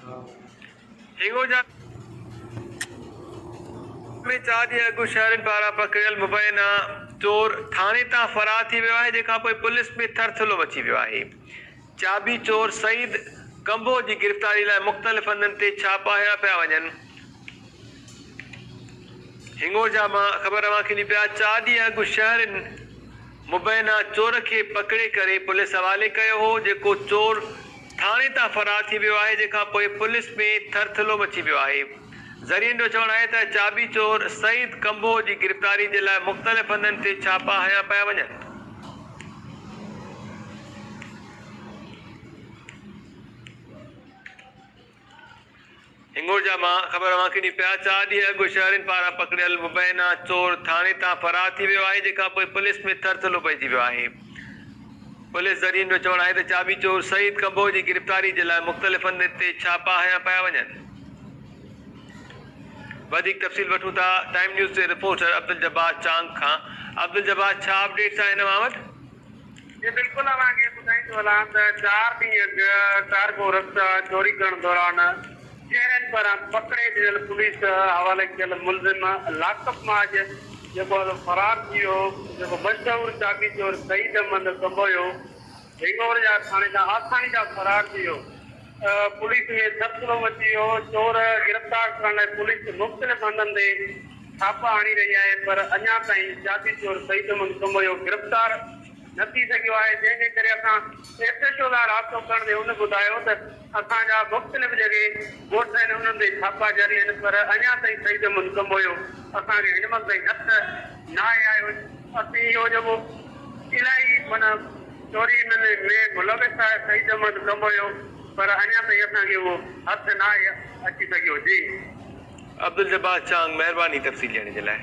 हिंगोजा में 4 ॾींहं अॻु शहरनि पारां पकड़ियल मुबैना चोर थाणे तां फरार थी वियो आहे, जंहिंखां पोइ पुलिस में थरथलो मची वियो आहे। चाबी चोर सईद कंबो जी गिरफ़्तारी लाइ मुख़्तलिफ़ हंधनि ते छापा हया पिया वञनि। हिंगोजा मां ख़बर अवांखे ॾिनी पिया 4 ॾींहं अॻु शहरनि मुबैना चोर खे पकड़े करे पुलिस हवाले कयो हो, जेको चोर थाणे तां फरार थी वियो आहे, जंहिंखां पोइ पुलिस में थरथलो मची वियो आहे। ज़रियनि जो चवणु आहे त चाबी चोर सईद कंबो जी गिरफ़्तारी जे लाइ मुख़्तलिफ़ हंधनि ते छापा हया पिया वञनि। हिंगोजा मां ख़बर अवांखे ॾिनी पिया 4 ॾींहं अॻु शहरनि पारां पकड़ियल मुबैना चोर थाणे तां फरार थी वियो आहे, जंहिंखां पोइ पुलिस में थरथलो पइजी वियो आहे। पुलिस ज़रियनि जो चवणु आहे त चाबी चोर सईद कंबो जी गिरफ़्तारी जे लाइ मुख़्तलिफ़ हंधनि ते छापा हया पिया वञनि। वधीक तफ़सील वठूं था टाइम न्यूज़ जे रिपोर्टर अब्दुल जब्बार चांग खां। अब्दुल जब्बार, छा अपडेट्स आहिनि अवां वटि? जी बिल्कुल अवांखे ॿुधाईंदो हलां त 4 ॾींहं अॻु कारगो रस्ता चोरी करण दौरान शहरनि पारां पकड़े ॾिनल पुलिस हवाले कयल मुलज़िम लाकब माज जेको फरार थी वियो, जेको मशहूरु चाबी चोर सईद अहमद कंबो हुयो, हिंगोर जा थाणे खां आसानी सां फरार थी वियो। पुलिस में थरथलो मची वियो। चोर गिरफ़्तार करण लाइ पुलिस मुख़्तलिफ़ हंधनि ते छापा हणी रही आहे, पर अञा ताईं चाबी चोर सईद अहमद कंबो गिरफ़्तार न थी सघियो आहे, जंहिंजे करे असां SHO सां राबितो करण ते हुन ॿुधायो त असांजा मुख़्तलिफ़ जेके ॻोठ आहिनि उन्हनि ते छापा जारी आहिनि, पर अञा ताईं सईद अहमद कंबो असांखे हिन वक़्त ताईं हथ न आयो। असीं इहो जेको इलाही माना चोरी में मुलविस आहे सईद अहमद कंबो, पर अञा ताईं असांखे उहो हथ न अची सघियो। जी अब्दुल जब्बार चांग, महिरबानी तफ़सील ॾियण जे लाइ।